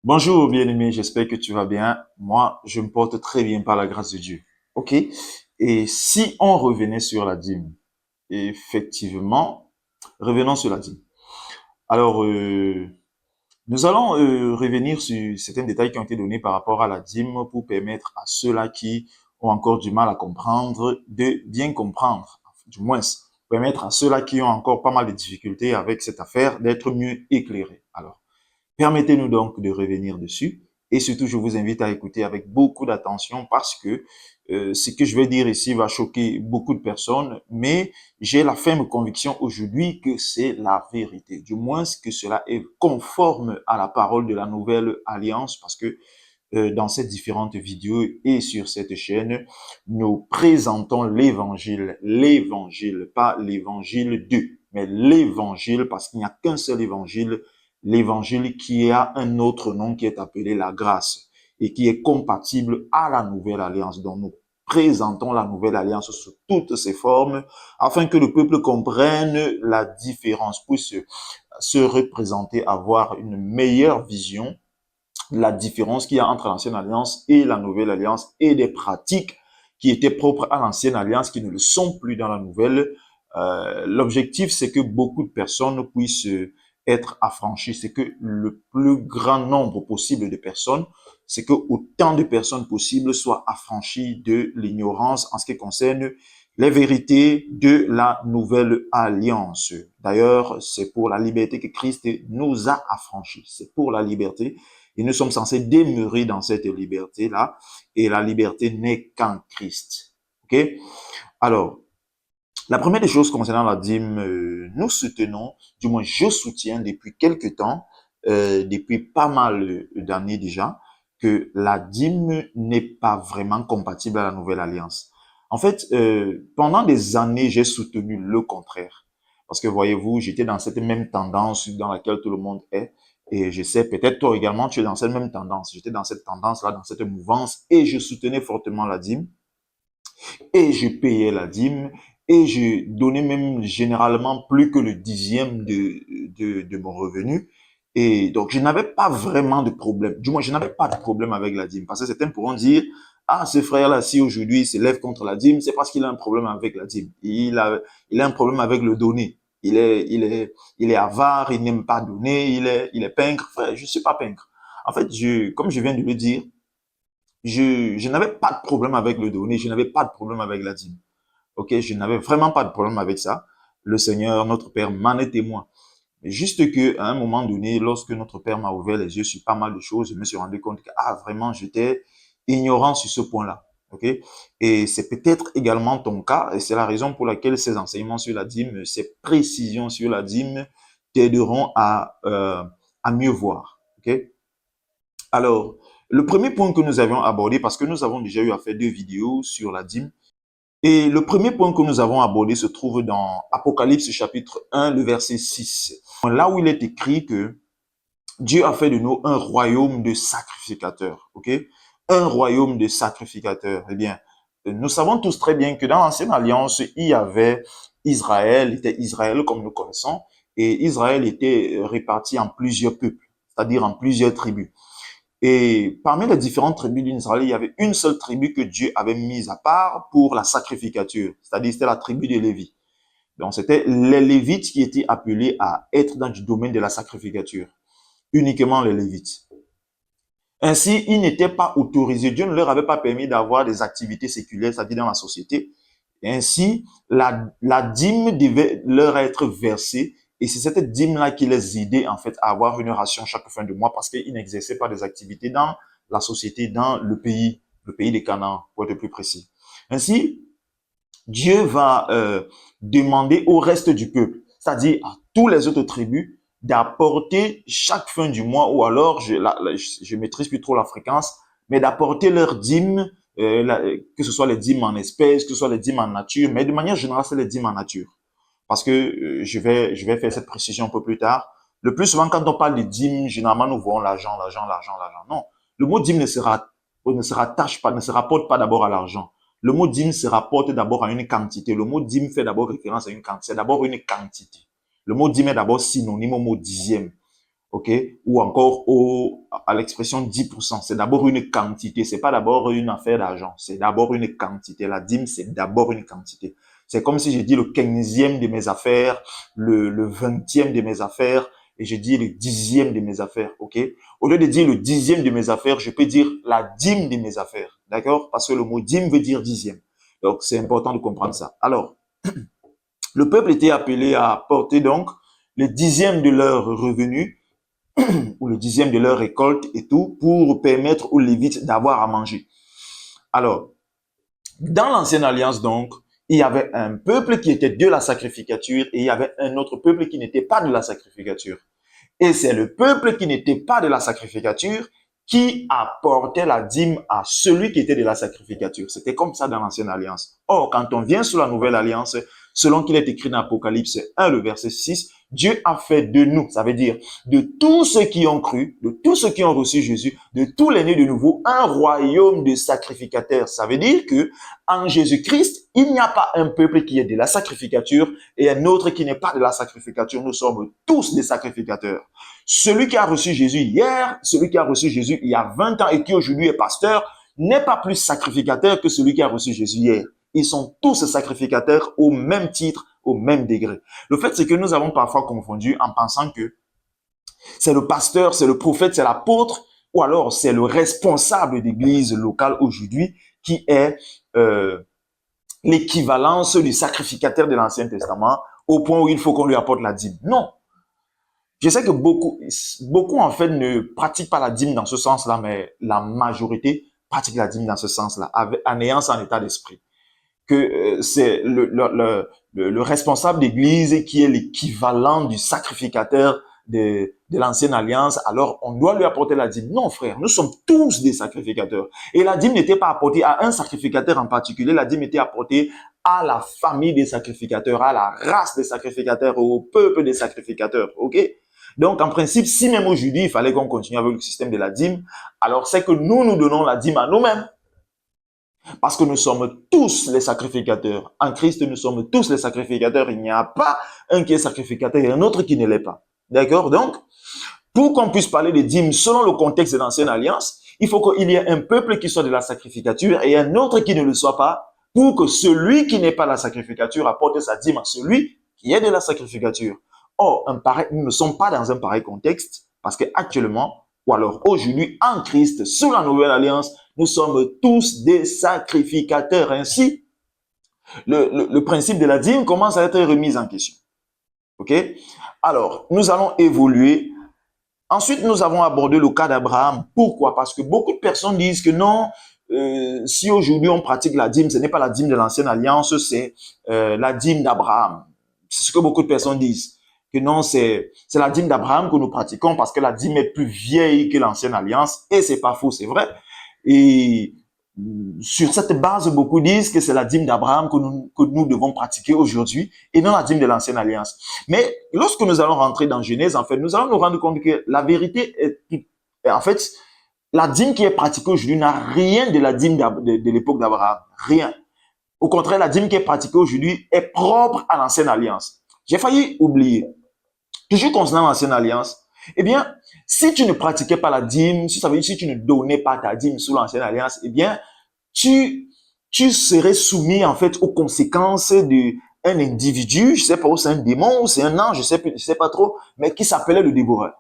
Bonjour bien-aimé, j'espère que tu vas bien. Moi, je me porte très bien par la grâce de Dieu. OK? Et si on revenait sur la dîme, effectivement, revenons sur la dîme. Alors, nous allons revenir sur certains détails qui ont été donnés par rapport à la dîme pour permettre à ceux-là qui ont encore du mal à comprendre de bien comprendre, du moins, permettre à ceux-là qui ont encore pas mal de difficultés avec cette affaire d'être mieux éclairés. Alors, permettez-nous donc de revenir dessus. Et surtout, je vous invite à écouter avec beaucoup d'attention parce que ce que je vais dire ici va choquer beaucoup de personnes, mais j'ai la ferme conviction aujourd'hui que c'est la vérité. Du moins, que cela est conforme à la parole de la nouvelle alliance parce que dans ces différentes vidéos et sur cette chaîne, nous présentons l'évangile, pas l'évangile de, mais l'évangile parce qu'il n'y a qu'un seul évangile, l'évangile qui a un autre nom qui est appelé la grâce et qui est compatible à la nouvelle alliance. Donc nous présentons la nouvelle alliance sous toutes ses formes afin que le peuple comprenne la différence, puisse se représenter, avoir une meilleure vision de la différence qu'il y a entre l'ancienne alliance et la nouvelle alliance et des pratiques qui étaient propres à l'ancienne alliance qui ne le sont plus dans la nouvelle. L'objectif, c'est que beaucoup de personnes puissent être affranchies, c'est que le plus grand nombre possible de personnes, c'est que autant de personnes possibles soient affranchies de l'ignorance en ce qui concerne les vérités de la nouvelle alliance. D'ailleurs, c'est pour la liberté que Christ nous a affranchis. C'est pour la liberté. Et nous sommes censés demeurer dans cette liberté-là. Et la liberté n'est qu'en Christ. OK? Alors, la première des choses concernant la dîme, nous soutenons, du moins je soutiens depuis quelque temps, depuis pas mal d'années déjà, que la dîme n'est pas vraiment compatible à la nouvelle alliance. En fait, pendant des années, j'ai soutenu le contraire. Parce que voyez-vous, j'étais dans cette même tendance dans laquelle tout le monde est. Et je sais, peut-être toi également, tu es dans cette même tendance. J'étais dans cette tendance-là, dans cette mouvance, et je soutenais fortement la dîme et je payais la dîme et je donnais même généralement plus que le dixième de mon revenu. Et donc, je n'avais pas vraiment de problème. Du moins, je n'avais pas de problème avec la dîme. Parce que certains pourront dire, ah, ce frère-là, si aujourd'hui il se lève contre la dîme, c'est parce qu'il a un problème avec la dîme. Il a un problème avec le donner. Il est avare, il n'aime pas donner, il est pingre. Frère, je ne suis pas pingre. En fait, comme je viens de le dire, je n'avais pas de problème avec le donner, je n'avais pas de problème avec la dîme. Ok, je n'avais vraiment pas de problème avec ça. Le Seigneur, notre Père, m'en est témoin. Mais juste que, à un moment donné, lorsque notre Père m'a ouvert les yeux sur pas mal de choses, je me suis rendu compte que, ah, vraiment, j'étais ignorant sur ce point-là. Ok? Et c'est peut-être également ton cas, et c'est la raison pour laquelle ces enseignements sur la dîme, ces précisions sur la dîme t'aideront à mieux voir. Ok? Alors, le premier point que nous avions abordé, parce que nous avons déjà eu à faire 2 vidéos sur la dîme, et le premier point que nous avons abordé se trouve dans Apocalypse chapitre 1, le verset 6. Là où il est écrit que Dieu a fait de nous un royaume de sacrificateurs. Ok? Un royaume de sacrificateurs. Eh bien, nous savons tous très bien que dans l'ancienne alliance, il y avait Israël, était Israël comme nous connaissons, et Israël était réparti en plusieurs peuples, c'est-à-dire en plusieurs tribus. Et parmi les différentes tribus d'Israël, il y avait une seule tribu que Dieu avait mise à part pour la sacrificature, c'est-à-dire c'était la tribu de Lévi. Donc c'était les Lévites qui étaient appelés à être dans le domaine de la sacrificature, uniquement les Lévites. Ainsi, ils n'étaient pas autorisés, Dieu ne leur avait pas permis d'avoir des activités séculaires, c'est-à-dire dans la société. Ainsi, la dîme devait leur être versée et c'est cette dîme-là qui les aidait en fait à avoir une ration chaque fin de mois parce qu'ils n'exerçaient pas des activités dans la société, dans le pays des Canaan, pour être plus précis. Ainsi, Dieu va demander au reste du peuple, c'est-à-dire à tous les autres tribus, d'apporter chaque fin du mois, ou alors, je maîtrise plus trop la fréquence, mais d'apporter leur dîme, que ce soit les dîmes en espèces, que ce soit les dîmes en nature, mais de manière générale, c'est les dîmes en nature. Parce que je vais faire cette précision un peu plus tard. Le plus souvent, quand on parle de dîmes, généralement, nous voyons l'argent, l'argent, l'argent, l'argent. Non. Le mot dîme ne se rattache pas, ne se rapporte pas d'abord à l'argent. Le mot dîme se rapporte d'abord à une quantité. Le mot dîme fait d'abord référence à une quantité. C'est d'abord une quantité. Le mot dîme est d'abord synonyme au mot dixième. ok, ou encore à l'expression 10%. C'est d'abord une quantité, c'est pas d'abord une affaire d'argent, c'est d'abord une quantité. La dîme, c'est d'abord une quantité. C'est comme si je dis le 15e de mes affaires, le 20e de mes affaires, et je dis le 10e de mes affaires, ok? Au lieu de dire le 10e de mes affaires, je peux dire la dîme de mes affaires, d'accord? Parce que le mot dîme veut dire 10e. Donc, c'est important de comprendre ça. Alors, le peuple était appelé à porter donc le 10e de leur revenu ou le 10e de leur récolte et tout pour permettre aux Lévites d'avoir à manger. Alors, dans l'ancienne alliance donc, il y avait un peuple qui était de la sacrificature et il y avait un autre peuple qui n'était pas de la sacrificature. Et c'est le peuple qui n'était pas de la sacrificature qui apportait la dîme à celui qui était de la sacrificature. C'était comme ça dans l'ancienne alliance. Or, quand on vient sur la nouvelle alliance, selon qu'il est écrit dans Apocalypse 1, le verset 6, Dieu a fait de nous, ça veut dire de tous ceux qui ont cru, de tous ceux qui ont reçu Jésus, de tous les nés de nouveau, un royaume de sacrificateurs. Ça veut dire que en Jésus-Christ, il n'y a pas un peuple qui est de la sacrificature et un autre qui n'est pas de la sacrificature. Nous sommes tous des sacrificateurs. Celui qui a reçu Jésus hier, celui qui a reçu Jésus il y a 20 ans et qui aujourd'hui est pasteur, n'est pas plus sacrificateur que celui qui a reçu Jésus hier. Ils sont tous sacrificateurs au même titre, au même degré. Le fait, c'est que nous avons parfois confondu en pensant que c'est le pasteur, c'est le prophète, c'est l'apôtre, ou alors c'est le responsable d'église locale aujourd'hui qui est l'équivalence du sacrificateur de l'Ancien Testament au point où il faut qu'on lui apporte la dîme. Non. Je sais que beaucoup en fait ne pratiquent pas la dîme dans ce sens-là, mais la majorité pratique la dîme dans ce sens-là, en ayant son état d'esprit. Que c'est le responsable d'église qui est l'équivalent du sacrificateur de l'ancienne alliance, alors on doit lui apporter la dîme. Non, frère, nous sommes tous des sacrificateurs. Et la dîme n'était pas apportée à un sacrificateur en particulier, la dîme était apportée à la famille des sacrificateurs, à la race des sacrificateurs, au peuple des sacrificateurs, ok? Donc, en principe, si même aujourd'hui, il fallait qu'on continue avec le système de la dîme, alors c'est que nous donnons la dîme à nous-mêmes. Parce que nous sommes tous les sacrificateurs. En Christ, nous sommes tous les sacrificateurs. Il n'y a pas un qui est sacrificateur et un autre qui ne l'est pas. D'accord? Donc, pour qu'on puisse parler de dîmes selon le contexte de l'ancienne alliance, il faut qu'il y ait un peuple qui soit de la sacrificature et un autre qui ne le soit pas, pour que celui qui n'est pas de la sacrificature apporte sa dîme à celui qui est de la sacrificature. Or, nous ne sommes pas dans un pareil contexte parce qu'actuellement, ou alors aujourd'hui, en Christ, sous la nouvelle alliance, nous sommes tous des sacrificateurs. Ainsi, le principe de la dîme commence à être remis en question. OK? Alors, nous allons évoluer. Ensuite, nous avons abordé le cas d'Abraham. Pourquoi? Parce que beaucoup de personnes disent que non, si aujourd'hui on pratique la dîme, ce n'est pas la dîme de l'ancienne alliance, c'est la dîme d'Abraham. C'est ce que beaucoup de personnes disent. Que non, c'est la dîme d'Abraham que nous pratiquons parce que la dîme est plus vieille que l'ancienne alliance. Et c'est pas faux, c'est vrai. Et sur cette base, beaucoup disent que c'est la dîme d'Abraham que nous devons pratiquer aujourd'hui et non la dîme de l'ancienne alliance. Mais lorsque nous allons rentrer dans Genèse, en fait, nous allons nous rendre compte que la vérité est, en fait, la dîme qui est pratiquée aujourd'hui n'a rien de la dîme de l'époque d'Abraham. Rien. Au contraire, la dîme qui est pratiquée aujourd'hui est propre à l'ancienne alliance. J'ai failli oublier. Toujours concernant l'ancienne alliance, eh bien, si tu ne pratiquais pas la dîme, ça veut dire si tu ne donnais pas ta dîme sous l'ancienne alliance, eh bien, tu serais soumis en fait aux conséquences d'un individu, je sais pas, ou c'est un démon, ou c'est un ange, je sais pas trop, mais qui s'appelait le dévoreur.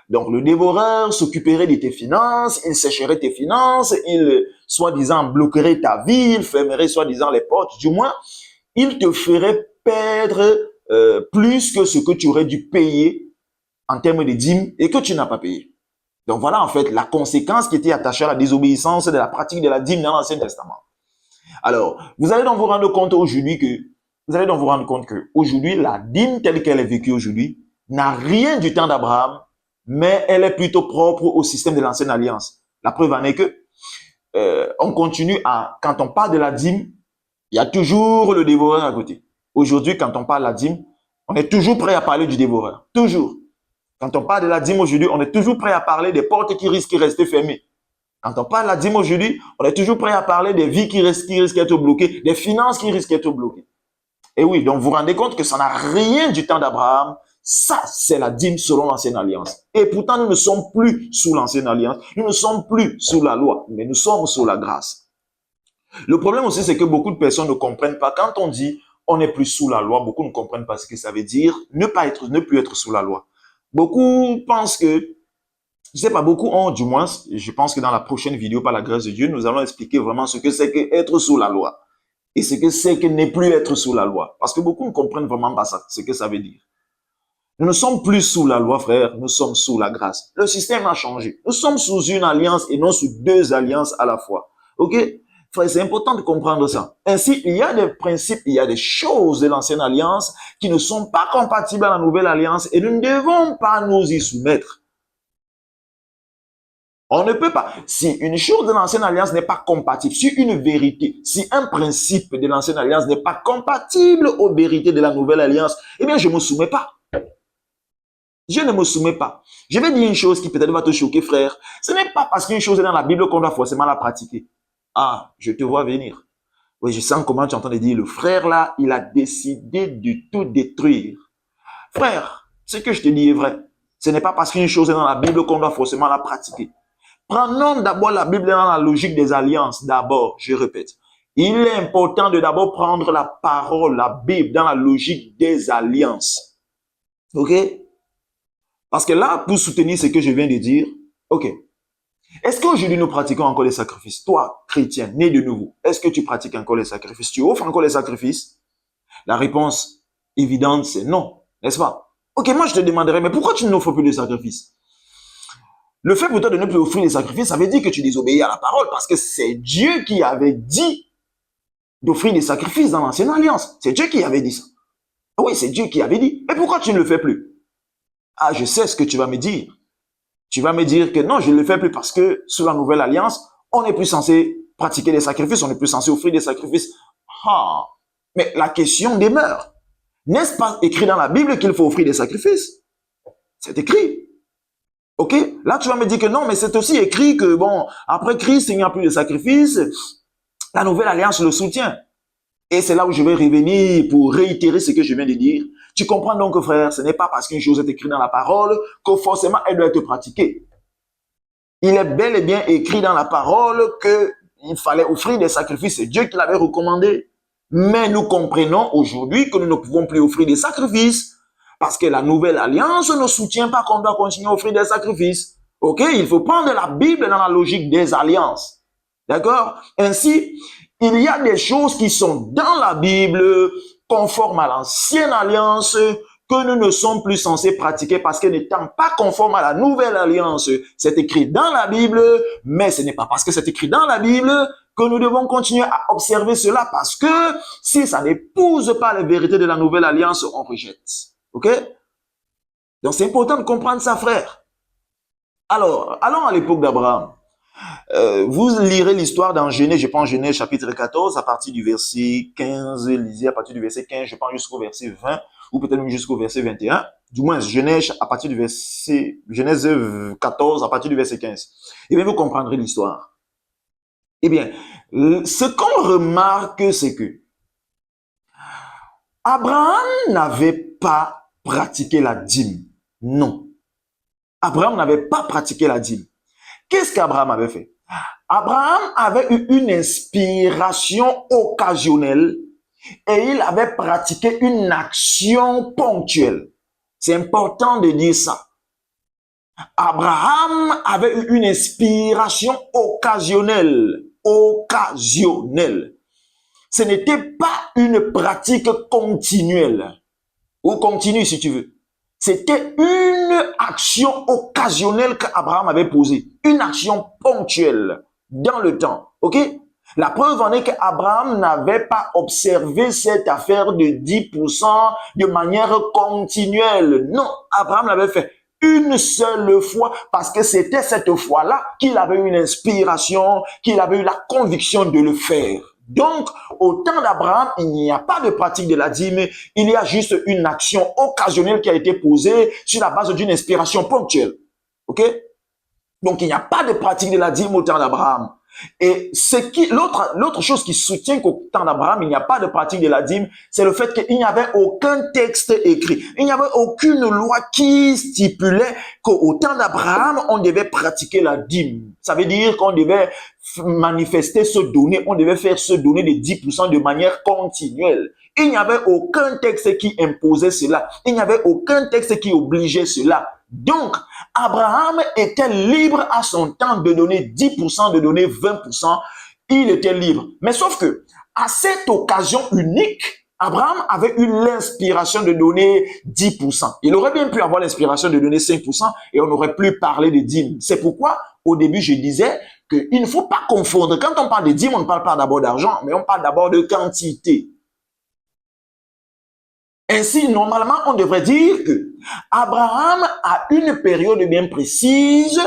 Donc, le dévoreur s'occuperait de tes finances, il sécherait tes finances, il, soi-disant, bloquerait ta vie, il fermerait, soi-disant, les portes. Du moins, il te ferait perdre plus que ce que tu aurais dû payer en termes de dîmes et que tu n'as pas payé. Donc, voilà, en fait, la conséquence qui était attachée à la désobéissance de la pratique de la dîme dans l'Ancien Testament. Alors, vous allez donc vous rendre compte aujourd'hui que, aujourd'hui, la dîme telle qu'elle est vécue aujourd'hui n'a rien du temps d'Abraham, mais elle est plutôt propre au système de l'ancienne alliance. La preuve en est que on continue quand on parle de la dîme, il y a toujours le dévoreur à côté. Aujourd'hui, quand on parle de la dîme, on est toujours prêt à parler du dévoreur. Toujours. Quand on parle de la dîme aujourd'hui, on est toujours prêt à parler des portes qui risquent de rester fermées. Quand on parle de la dîme aujourd'hui, on est toujours prêt à parler des vies qui risquent d'être bloquées, des finances qui risquent d'être bloquées. Et oui, donc vous vous rendez compte que ça n'a rien du temps d'Abraham, Ça, c'est la dîme selon l'ancienne alliance. Et pourtant, nous ne sommes plus sous l'ancienne alliance. Nous ne sommes plus sous la loi, mais nous sommes sous la grâce. Le problème aussi, c'est que beaucoup de personnes ne comprennent pas. Quand on dit on n'est plus sous la loi, beaucoup ne comprennent pas ce que ça veut dire ne plus être sous la loi. Beaucoup pensent que, je sais pas, beaucoup ont, du moins, je pense que dans la prochaine vidéo, par la grâce de Dieu, nous allons expliquer vraiment ce que c'est que être sous la loi. Et ce que c'est que ne plus être sous la loi. Parce que beaucoup ne comprennent vraiment pas ça, ce que ça veut dire. Nous ne sommes plus sous la loi, frère, nous sommes sous la grâce. Le système a changé. Nous sommes sous une alliance et non sous deux alliances à la fois. Ok? Frère, c'est important de comprendre ça. Ainsi, il y a des principes, il y a des choses de l'ancienne alliance qui ne sont pas compatibles à la nouvelle alliance et nous ne devons pas nous y soumettre. On ne peut pas. Si une chose de l'ancienne alliance n'est pas compatible, si une vérité, si un principe de l'ancienne alliance n'est pas compatible aux vérités de la nouvelle alliance, eh bien, je ne me soumets pas. Je ne me soumets pas. Je vais dire une chose qui peut-être va te choquer, frère. Ce n'est pas parce qu'une chose est dans la Bible qu'on doit forcément la pratiquer. Ah, je te vois venir. Oui, je sens comment tu entends dire, le frère là, il a décidé de tout détruire. Frère, ce que je te dis est vrai. Ce n'est pas parce qu'une chose est dans la Bible qu'on doit forcément la pratiquer. Prenons d'abord la Bible dans la logique des alliances. D'abord, je répète. Il est important de d'abord prendre la parole, la Bible, dans la logique des alliances. OK? Parce que là, pour soutenir ce que je viens de dire, OK. Est-ce qu'aujourd'hui nous pratiquons encore les sacrifices? Toi, chrétien, né de nouveau, est-ce que tu pratiques encore les sacrifices? Tu offres encore les sacrifices? La réponse évidente, c'est non, n'est-ce pas? OK, moi je te demanderais, mais pourquoi tu n'offres plus de sacrifices? Le fait pour toi de ne plus offrir les sacrifices, ça veut dire que tu désobéis à la parole, parce que c'est Dieu qui avait dit d'offrir des sacrifices dans l'ancienne alliance. C'est Dieu qui avait dit ça. Oui, c'est Dieu qui avait dit. Et pourquoi tu ne le fais plus? Ah, je sais ce que tu vas me dire. Tu vas me dire que non, je ne le fais plus parce que sous la nouvelle alliance, on n'est plus censé pratiquer des sacrifices, on n'est plus censé offrir des sacrifices. Ah, mais la question demeure. N'est-ce pas écrit dans la Bible qu'il faut offrir des sacrifices? C'est écrit. Ok? Là, tu vas me dire que non, mais c'est aussi écrit que, bon, après Christ, il n'y a plus de sacrifices. La nouvelle alliance le soutient. Et c'est là où je vais revenir pour réitérer ce que je viens de dire. Tu comprends donc, frère, ce n'est pas parce qu'une chose est écrite dans la parole que forcément elle doit être pratiquée. Il est bel et bien écrit dans la parole qu'il fallait offrir des sacrifices. C'est Dieu qui l'avait recommandé. Mais nous comprenons aujourd'hui que nous ne pouvons plus offrir des sacrifices parce que la nouvelle alliance ne soutient pas qu'on doit continuer à offrir des sacrifices. Ok? Il faut prendre la Bible dans la logique des alliances. D'accord? Ainsi, il y a des choses qui sont dans la Bible conformes à l'ancienne alliance que nous ne sommes plus censés pratiquer parce que n'étant pas conformes à la nouvelle alliance, c'est écrit dans la Bible, mais ce n'est pas parce que c'est écrit dans la Bible que nous devons continuer à observer cela parce que si ça n'épouse pas les vérités de la nouvelle alliance, on rejette. OK? Donc c'est important de comprendre ça, frère. Alors, allons à l'époque d'Abraham. Vous lirez l'histoire dans Genèse, je pense Genèse chapitre 14, à partir du verset 15, lisez à partir du verset 15, je pense jusqu'au verset 20, ou peut-être même jusqu'au verset 21. Du moins, Genèse à partir du verset, Genèse 14, à partir du verset 15. Et bien, vous comprendrez l'histoire. Eh bien, ce qu'on remarque, c'est que Abraham n'avait pas pratiqué la dîme. Non. Abraham n'avait pas pratiqué la dîme. Qu'est-ce qu'Abraham avait fait? Abraham avait eu une inspiration occasionnelle et il avait pratiqué une action ponctuelle. C'est important de dire ça. Abraham avait eu une inspiration occasionnelle. Occasionnelle. Ce n'était pas une pratique continuelle. Ou continue si tu veux. C'était une action occasionnelle qu'Abraham avait posée. Une action ponctuelle dans le temps. OK? La preuve en est qu'Abraham n'avait pas observé cette affaire de 10% de manière continuelle. Non, Abraham l'avait fait une seule fois parce que c'était cette fois-là qu'il avait eu une inspiration, qu'il avait eu la conviction de le faire. Donc, au temps d'Abraham, il n'y a pas de pratique de la dîme, il y a juste une action occasionnelle qui a été posée sur la base d'une inspiration ponctuelle. OK? Donc, il n'y a pas de pratique de la dîme au temps d'Abraham. Et l'autre chose qui soutient qu'au temps d'Abraham, il n'y a pas de pratique de la dîme, c'est le fait qu'il n'y avait aucun texte écrit. Il n'y avait aucune loi qui stipulait qu'au temps d'Abraham, on devait pratiquer la dîme. Ça veut dire qu'on devait manifester, se donner, on devait faire se donner les 10% de manière continuelle. Il n'y avait aucun texte qui imposait cela. Il n'y avait aucun texte qui obligeait cela. Donc, Abraham était libre à son temps de donner 10%, de donner 20%. Il était libre. Mais sauf que, à cette occasion unique, Abraham avait eu l'inspiration de donner 10%. Il aurait bien pu avoir l'inspiration de donner 5% et on n'aurait plus parlé de dîmes. C'est pourquoi, au début, je disais qu'il ne faut pas confondre. Quand on parle de dîmes, on ne parle pas d'abord d'argent, mais on parle d'abord de quantité. Ainsi, normalement, on devrait dire que Abraham, à une période bien précise,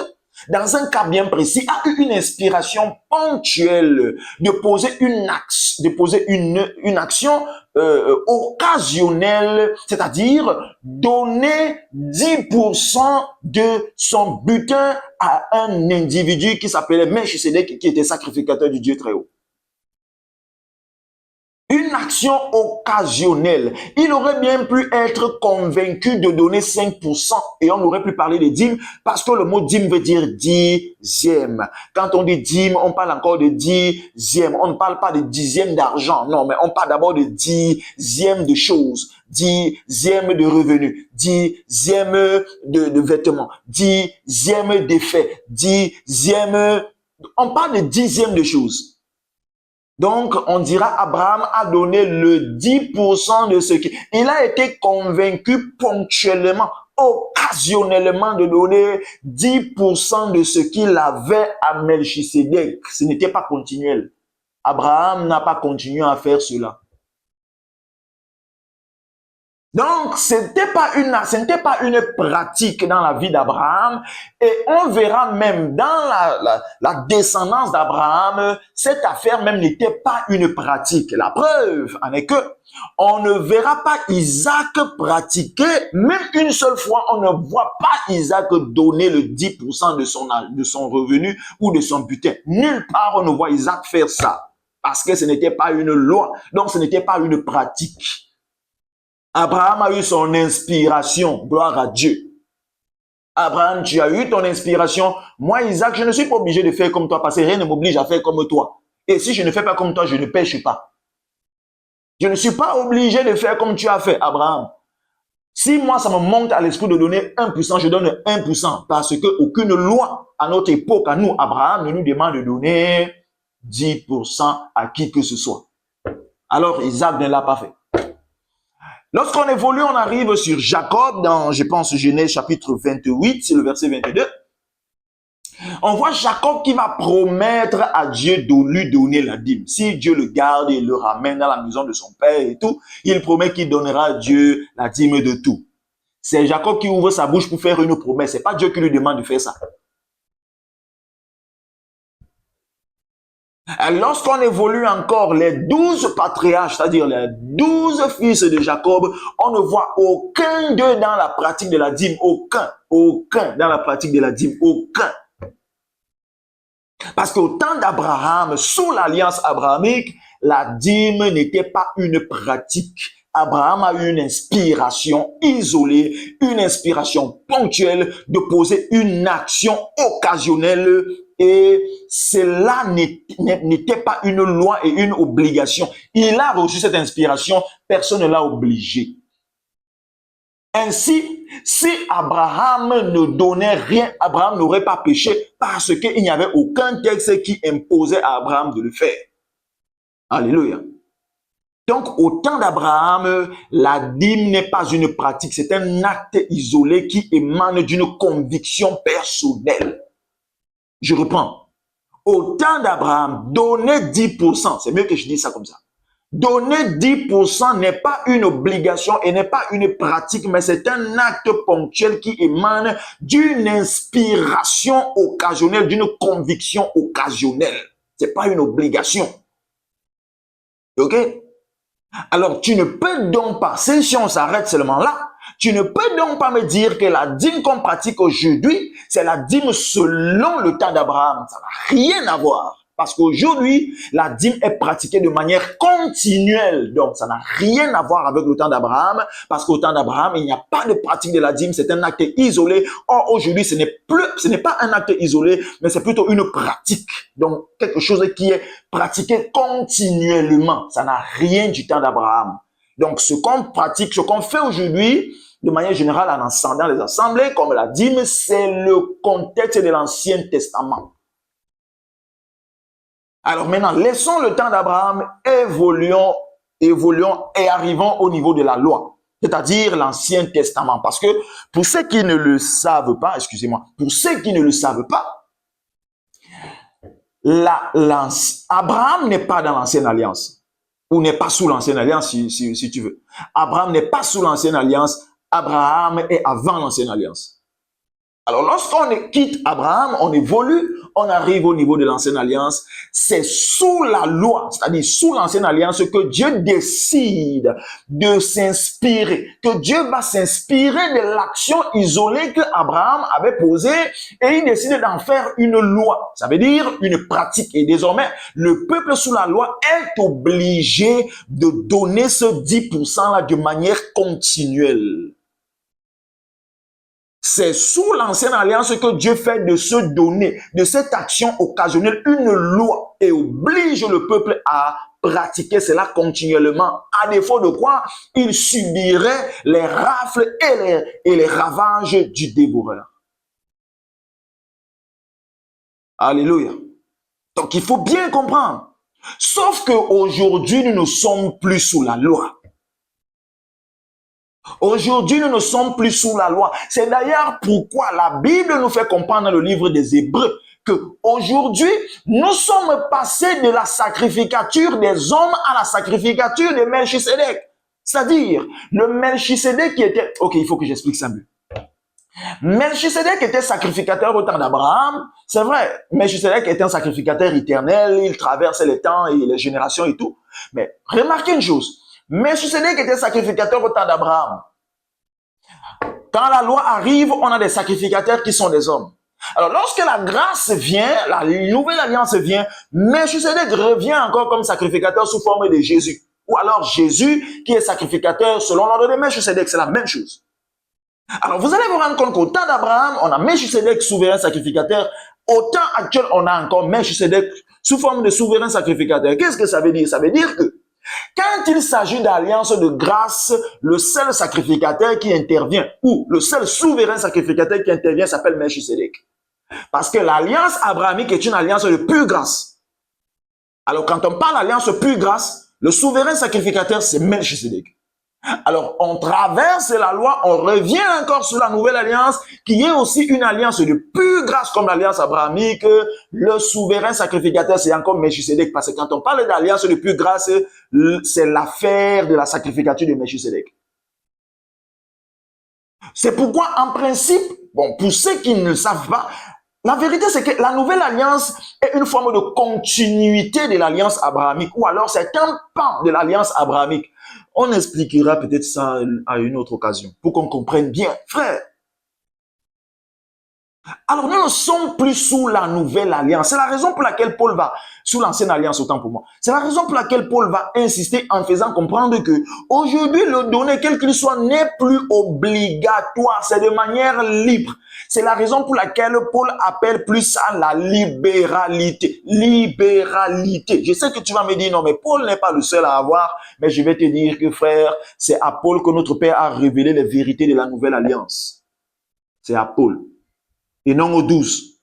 dans un cas bien précis, a eu une inspiration ponctuelle de poser une action occasionnelle, c'est-à-dire donner 10% de son butin à un individu qui s'appelait Melchisedec, qui était sacrificateur du Dieu très haut. Une action occasionnelle. Il aurait bien pu être convaincu de donner 5% et on aurait pu parler de dîme parce que le mot dîme veut dire dixième. Quand on dit dîme, on parle encore de dixième. On ne parle pas de dixième d'argent, non, mais on parle d'abord de dixième de choses, dixième de revenus, dixième de vêtements, dixième d'effets, dixième... On parle de dixième de choses. Donc, on dira Abraham a donné le 10% de ce qui... Il a été convaincu ponctuellement, occasionnellement de donner 10% de ce qu'il avait à Melchisedec. Ce n'était pas continuel. Abraham n'a pas continué à faire cela. Donc, ce n'était pas une pratique dans la vie d'Abraham et on verra même dans la descendance d'Abraham, cette affaire même n'était pas une pratique. La preuve en est que on ne verra pas Isaac pratiquer, même une seule fois, on ne voit pas Isaac donner le 10% de son revenu ou de son butin. Nulle part on ne voit Isaac faire ça parce que ce n'était pas une loi, donc ce n'était pas une pratique. Abraham a eu son inspiration, gloire à Dieu. Abraham, tu as eu ton inspiration. Moi, Isaac, je ne suis pas obligé de faire comme toi parce que rien ne m'oblige à faire comme toi. Et si je ne fais pas comme toi, je ne pêche pas. Je ne suis pas obligé de faire comme tu as fait, Abraham. Si moi, ça me monte à l'esprit de donner 1%, je donne 1% parce qu'aucune loi à notre époque, à nous, Abraham, ne nous demande de donner 10% à qui que ce soit. Alors, Isaac ne l'a pas fait. Lorsqu'on évolue, on arrive sur Jacob dans, je pense, Genèse chapitre 28, c'est le verset 22. On voit Jacob qui va promettre à Dieu de lui donner la dîme. Si Dieu le garde et le ramène dans la maison de son père et tout, il promet qu'il donnera à Dieu la dîme de tout. C'est Jacob qui ouvre sa bouche pour faire une promesse. C'est pas Dieu qui lui demande de faire ça. Lorsqu'on évolue encore les 12 patriarches, c'est-à-dire les 12 fils de Jacob, on ne voit aucun d'eux dans la pratique de la dîme. Aucun dans la pratique de la dîme. Aucun. Parce qu'au temps d'Abraham, sous l'alliance abrahamique, la dîme n'était pas une pratique. Abraham a eu une inspiration isolée, une inspiration ponctuelle de poser une action occasionnelle et cela n'était pas une loi et une obligation. Il a reçu cette inspiration, personne ne l'a obligé. Ainsi, si Abraham ne donnait rien, Abraham n'aurait pas péché parce qu'il n'y avait aucun texte qui imposait à Abraham de le faire. Alléluia. Donc, au temps d'Abraham, la dîme n'est pas une pratique, c'est un acte isolé qui émane d'une conviction personnelle. Je reprends. Au temps d'Abraham, donner 10%, c'est mieux que je dise ça comme ça. Donner 10% n'est pas une obligation et n'est pas une pratique, mais c'est un acte ponctuel qui émane d'une inspiration occasionnelle, d'une conviction occasionnelle. C'est pas une obligation. OK? Alors, tu ne peux donc pas, si on s'arrête seulement là, tu ne peux donc pas me dire que la dîme qu'on pratique aujourd'hui, c'est la dîme selon le temps d'Abraham. Ça n'a rien à voir. Parce qu'aujourd'hui, la dîme est pratiquée de manière continuelle. Donc, ça n'a rien à voir avec le temps d'Abraham, parce qu'au temps d'Abraham, il n'y a pas de pratique de la dîme, c'est un acte isolé. Or, aujourd'hui, ce n'est pas un acte isolé, mais c'est plutôt une pratique. Donc, quelque chose qui est pratiqué continuellement. Ça n'a rien du temps d'Abraham. Donc, ce qu'on pratique, ce qu'on fait aujourd'hui, de manière générale, dans les assemblées, comme la dîme, c'est le contexte de l'Ancien Testament. Alors maintenant, laissons le temps d'Abraham, évoluons et arrivons au niveau de la loi, c'est-à-dire l'Ancien Testament. Parce que pour ceux qui ne le savent pas, pour ceux qui ne le savent pas, Abraham n'est pas dans l'Ancienne Alliance, ou n'est pas sous l'Ancienne Alliance, si tu veux. Abraham n'est pas sous l'Ancienne Alliance, Abraham est avant l'Ancienne Alliance. Alors, lorsqu'on quitte Abraham, on évolue, on arrive au niveau de l'Ancienne Alliance. C'est sous la loi, c'est-à-dire sous l'Ancienne Alliance, que Dieu décide de s'inspirer, que Dieu va s'inspirer de l'action isolée que Abraham avait posée et il décide d'en faire une loi. Ça veut dire une pratique. Et désormais, le peuple sous la loi est obligé de donner ce 10%-là de manière continuelle. C'est sous l'Ancienne Alliance que Dieu fait de se donner, de cette action occasionnelle, une loi et oblige le peuple à pratiquer cela continuellement. À défaut de quoi, il subirait les rafles et les ravages du dévoreur. Alléluia. Donc il faut bien comprendre. Sauf qu'aujourd'hui, nous ne sommes plus sous la loi. Aujourd'hui, nous ne sommes plus sous la loi. C'est d'ailleurs pourquoi la Bible nous fait comprendre dans le livre des Hébreux que aujourd'hui, nous sommes passés de la sacrificature des hommes à la sacrificature de Melchisédek. C'est-à-dire, le Melchisédek qui était... Ok, il faut que j'explique ça mieux. Melchisédek était sacrificateur au temps d'Abraham. C'est vrai, Melchisédek était un sacrificateur éternel. Il traversait les temps et les générations et tout. Mais remarquez une chose. Melchisédek était sacrificateur au temps d'Abraham. Quand la loi arrive, on a des sacrificateurs qui sont des hommes. Alors, lorsque la grâce vient, la nouvelle alliance vient, Melchisédek revient encore comme sacrificateur sous forme de Jésus. Ou alors Jésus qui est sacrificateur selon l'ordre de Melchisédek, c'est la même chose. Alors, vous allez vous rendre compte qu'au temps d'Abraham, on a Melchisédek souverain sacrificateur. Au temps actuel, on a encore Melchisédek sous forme de souverain sacrificateur. Qu'est-ce que ça veut dire? Ça veut dire que quand il s'agit d'alliance de grâce, le seul sacrificateur qui intervient, ou le seul souverain sacrificateur qui intervient s'appelle Melchisédek. Parce que l'alliance abrahamique est une alliance de pure grâce. Alors quand on parle d'alliance pure grâce, le souverain sacrificateur c'est Melchisédek. Alors, on traverse la loi, on revient encore sur la nouvelle alliance, qui est aussi une alliance de pure grâce comme l'alliance abrahamique. Le souverain sacrificateur, c'est encore Melchisédek, parce que quand on parle d'alliance de pure grâce, c'est l'affaire de la sacrificature de Melchisédek. C'est pourquoi, en principe, bon, pour ceux qui ne le savent pas, la vérité, c'est que la nouvelle alliance est une forme de continuité de l'alliance abrahamique, ou alors c'est un pan de l'alliance abrahamique. On expliquera peut-être ça à une autre occasion, pour qu'on comprenne bien. Frère, alors nous ne sommes plus sous la nouvelle alliance. C'est la raison pour laquelle Paul va, sous l'ancienne alliance autant pour moi, c'est la raison pour laquelle Paul va insister en faisant comprendre que aujourd'hui le donner, quel qu'il soit, n'est plus obligatoire, c'est de manière libre. C'est la raison pour laquelle Paul appelle plus ça la libéralité. Libéralité. Je sais que tu vas me dire, non mais Paul n'est pas le seul à avoir, mais je vais te dire que frère, c'est à Paul que notre Père a révélé les vérités de la nouvelle alliance. C'est à Paul. Et non aux 12.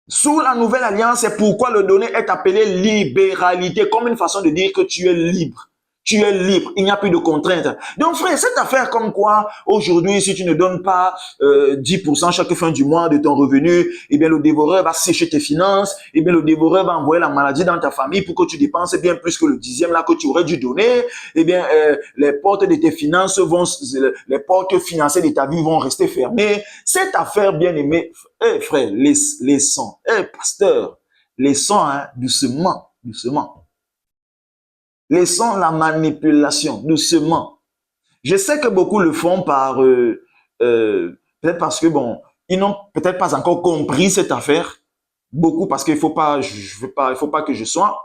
Sous la nouvelle alliance, c'est pourquoi le donné est appelé libéralité, comme une façon de dire que tu es libre. Tu es libre, il n'y a plus de contraintes. Donc frère, cette affaire comme quoi, aujourd'hui, si tu ne donnes pas 10% chaque fin du mois de ton revenu, eh bien le dévoreur va sécher tes finances, eh bien le dévoreur va envoyer la maladie dans ta famille pour que tu dépenses bien plus que le 10e là que tu aurais dû donner, eh bien les portes de tes finances les portes financières de ta vie vont rester fermées. Cette affaire bien aimée, frère, laissons, pasteur, laissons doucement, doucement. Laissons la manipulation, doucement. Je sais que beaucoup le font par peut-être parce que bon, ils n'ont peut-être pas encore compris cette affaire. Beaucoup, parce qu'il faut pas, il faut pas que je sois,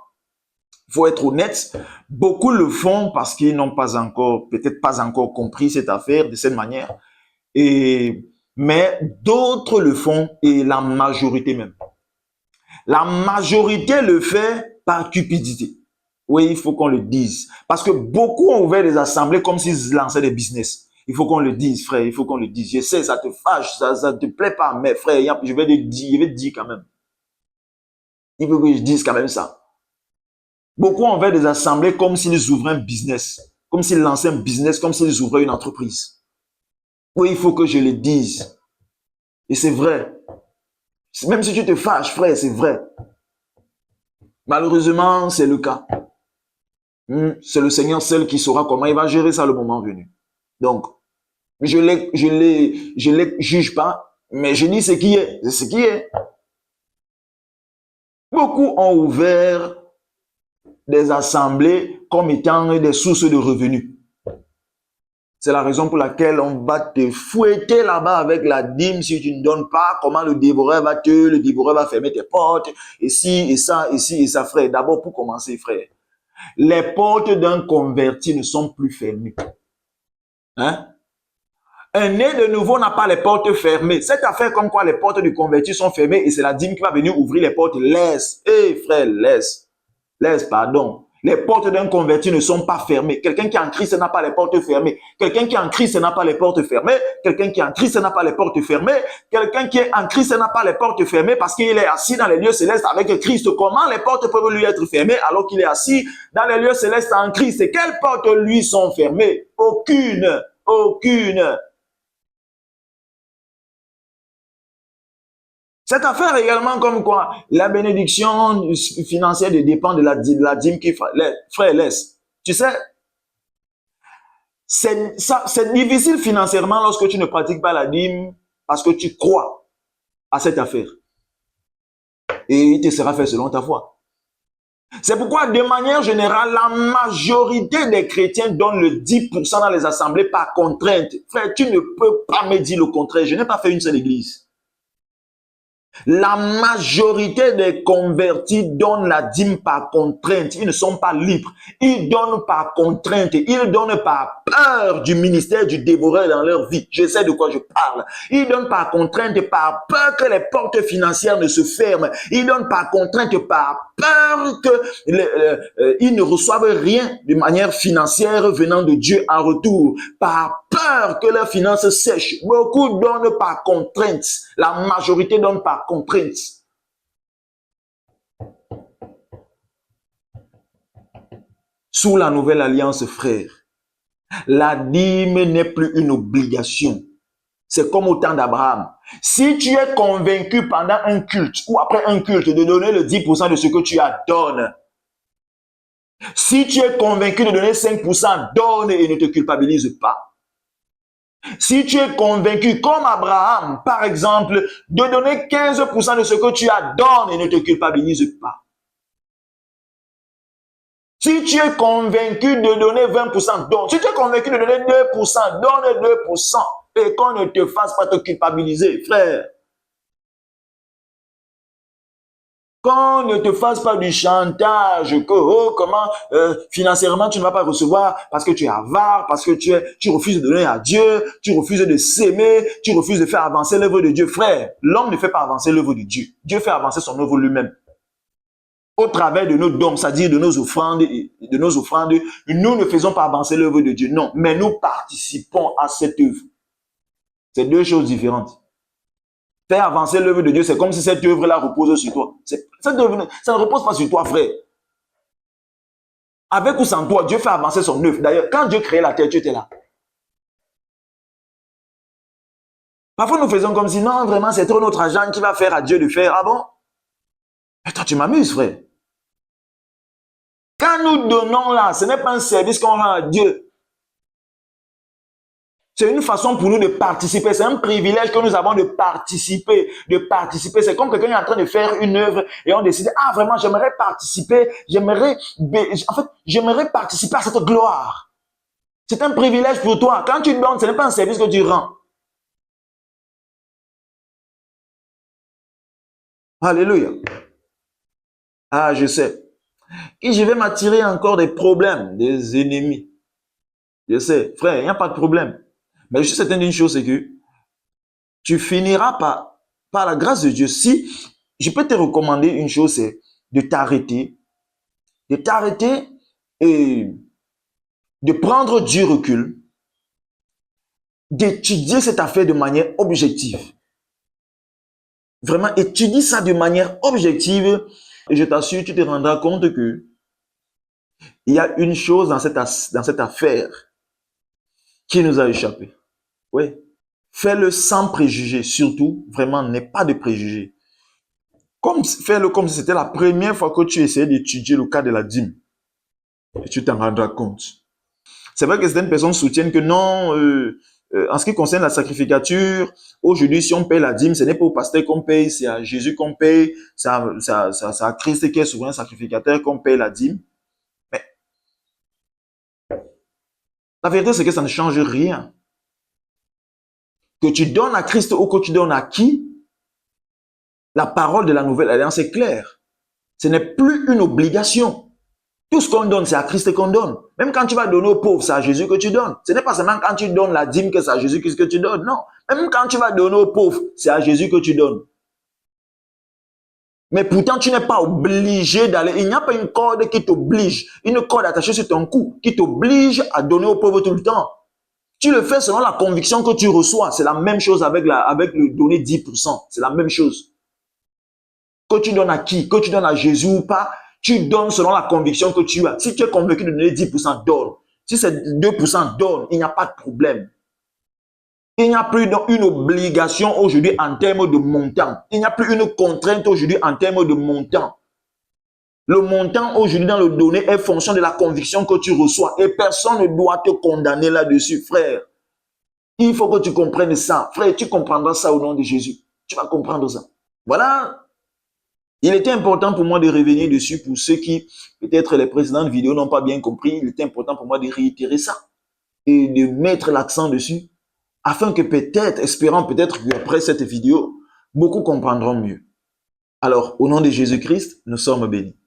il faut être honnête. Beaucoup le font parce qu'ils n'ont pas encore, peut-être pas encore compris cette affaire de cette manière. Mais d'autres le font et la majorité même. La majorité le fait par cupidité. Oui, il faut qu'on le dise. Parce que beaucoup ont ouvert des assemblées comme s'ils lançaient des business. Il faut qu'on le dise, frère. Il faut qu'on le dise. Je sais, ça te fâche, ça te plaît pas. Mais frère, je vais te dire quand même. Il faut que je dise quand même ça. Beaucoup ont ouvert des assemblées comme s'ils ouvraient un business. Comme s'ils lançaient un business, comme s'ils ouvraient une entreprise. Oui, il faut que je le dise. Et c'est vrai. Même si tu te fâches, frère, c'est vrai. Malheureusement, c'est le cas. C'est le Seigneur seul qui saura comment il va gérer ça le moment venu. Donc, je les juge pas, mais je dis ce qui est. C'est ce qui est. Beaucoup ont ouvert des assemblées comme étant des sources de revenus. C'est la raison pour laquelle on va te fouetter là-bas avec la dîme si tu ne donnes pas. Comment le dévoreur va fermer tes portes. Et si, et ça, et ça, frère. D'abord, pour commencer, frère, les portes d'un converti ne sont plus fermées. Hein? Un né de nouveau n'a pas les portes fermées. Cette affaire comme quoi les portes du converti sont fermées et c'est la dîme qui va venir ouvrir les portes. Laisse. Frère, laisse. Laisse, pardon. Les portes d'un converti ne sont pas fermées. Quelqu'un qui est en Christ n'a pas les portes fermées. Quelqu'un qui est en Christ n'a pas les portes fermées. Quelqu'un qui est en Christ n'a pas les portes fermées. Quelqu'un qui est en Christ n'a pas les portes fermées parce qu'il est assis dans les lieux célestes avec Christ. Comment les portes peuvent lui être fermées alors qu'il est assis dans les lieux célestes en Christ? Et quelles portes lui sont fermées? Aucune. Aucune. Cette affaire également comme quoi la bénédiction financière dépend de la dîme qui frère laisse. Tu sais, c'est difficile financièrement lorsque tu ne pratiques pas la dîme parce que tu crois à cette affaire. Et il te sera fait selon ta foi. C'est pourquoi, de manière générale, la majorité des chrétiens donnent le 10% dans les assemblées par contrainte. Frère, tu ne peux pas me dire le contraire. Je n'ai pas fait une seule église. La majorité des convertis donnent la dîme par contrainte. Ils ne sont pas libres. Ils donnent par contrainte. Ils donnent par peur du ministère du dévoreur dans leur vie. Je sais de quoi je parle. Ils donnent par contrainte, par peur que les portes financières ne se ferment. Ils donnent par contrainte, par peur qu'ils ne reçoivent rien de manière financière venant de Dieu en retour. Par peur que leurs finances sèchent. Beaucoup donnent par contrainte. La majorité donne par contrainte. Sous la nouvelle alliance, frère, la dîme n'est plus une obligation. C'est comme au temps d'Abraham. Si tu es convaincu pendant un culte ou après un culte de donner le 10% de ce que tu as, donne. Si tu es convaincu de donner 5%, donne et ne te culpabilise pas. Si tu es convaincu, comme Abraham, par exemple, de donner 15% de ce que tu as, donne et ne te culpabilise pas. Si tu es convaincu de donner 20%, donne. Si tu es convaincu de donner 2%, donne 2%. Et qu'on ne te fasse pas te culpabiliser, frère. Qu'on ne te fasse pas du chantage, que comment financièrement tu ne vas pas recevoir parce que tu es avare, parce que tu refuses de donner à Dieu, tu refuses de s'aimer, tu refuses de faire avancer l'œuvre de Dieu. Frère, l'homme ne fait pas avancer l'œuvre de Dieu. Dieu fait avancer son œuvre lui-même. Au travers de nos dons, c'est-à-dire de nos offrandes, nous ne faisons pas avancer l'œuvre de Dieu. Non, mais nous participons à cette œuvre. C'est deux choses différentes. Faire avancer l'œuvre de Dieu, c'est comme si cette œuvre-là repose sur toi. Cette œuvre, ça ne repose pas sur toi, frère. Avec ou sans toi, Dieu fait avancer son œuvre. D'ailleurs, quand Dieu créait la terre, tu étais là. Parfois, nous faisons comme si, non, vraiment, c'est trop notre agent qui va faire à Dieu de faire. Ah bon? Mais toi, tu m'amuses, frère. Quand nous donnons là, ce n'est pas un service qu'on rend à Dieu. C'est une façon pour nous de participer. C'est un privilège que nous avons de participer. C'est comme quelqu'un est en train de faire une œuvre et on décide, ah vraiment, j'aimerais participer, j'aimerais participer à cette gloire. C'est un privilège pour toi. Quand tu donnes, ce n'est pas un service que tu rends. Alléluia. Ah, je sais. Et je vais m'attirer encore des problèmes, des ennemis. Je sais, frère, il n'y a pas de problème. Mais je suis certain d'une chose, c'est que tu finiras par la grâce de Dieu. Si je peux te recommander une chose, c'est de t'arrêter et de prendre du recul, d'étudier cette affaire de manière objective. Vraiment, étudie ça de manière objective et je t'assure, tu te rendras compte que il y a une chose dans cette affaire qui nous a échappé. Oui. Fais-le sans préjugés, surtout, vraiment, n'aie pas de préjugés. Fais-le comme si c'était la première fois que tu essayais d'étudier le cas de la dîme. Et tu t'en rendras compte. C'est vrai que certaines personnes soutiennent que non, en ce qui concerne la sacrificature, aujourd'hui, si on paye la dîme, ce n'est pas au pasteur qu'on paye, c'est à Jésus qu'on paye, c'est à Christ qui est souverain sacrificateur qu'on paye la dîme. Mais la vérité, c'est que ça ne change rien. Que tu donnes à Christ ou que tu donnes à qui, la parole de la nouvelle alliance est claire. Ce n'est plus une obligation. Tout ce qu'on donne, c'est à Christ qu'on donne. Même quand tu vas donner aux pauvres, c'est à Jésus que tu donnes. Ce n'est pas seulement quand tu donnes la dîme que c'est à Jésus que tu donnes. Non. Même quand tu vas donner aux pauvres, c'est à Jésus que tu donnes. Mais pourtant, tu n'es pas obligé d'aller. Il n'y a pas une corde qui t'oblige, une corde attachée sur ton cou, qui t'oblige à donner aux pauvres tout le temps. Tu le fais selon la conviction que tu reçois. C'est la même chose avec le donner 10%. C'est la même chose. Que tu donnes à qui? Que tu donnes à Jésus ou pas? Tu donnes selon la conviction que tu as. Si tu es convaincu de donner 10%, donne. Si c'est 2%, donne. Il n'y a pas de problème. Il n'y a plus une obligation aujourd'hui en termes de montant. Il n'y a plus une contrainte aujourd'hui en termes de montant. Le montant aujourd'hui dans le donné est fonction de la conviction que tu reçois. Et personne ne doit te condamner là-dessus, frère. Il faut que tu comprennes ça. Frère, tu comprendras ça au nom de Jésus. Tu vas comprendre ça. Voilà. Il était important pour moi de revenir dessus pour ceux qui, peut-être les précédentes vidéos n'ont pas bien compris. Il était important pour moi de réitérer ça et de mettre l'accent dessus afin que peut-être, espérant peut-être qu'après cette vidéo, beaucoup comprendront mieux. Alors, au nom de Jésus-Christ, nous sommes bénis.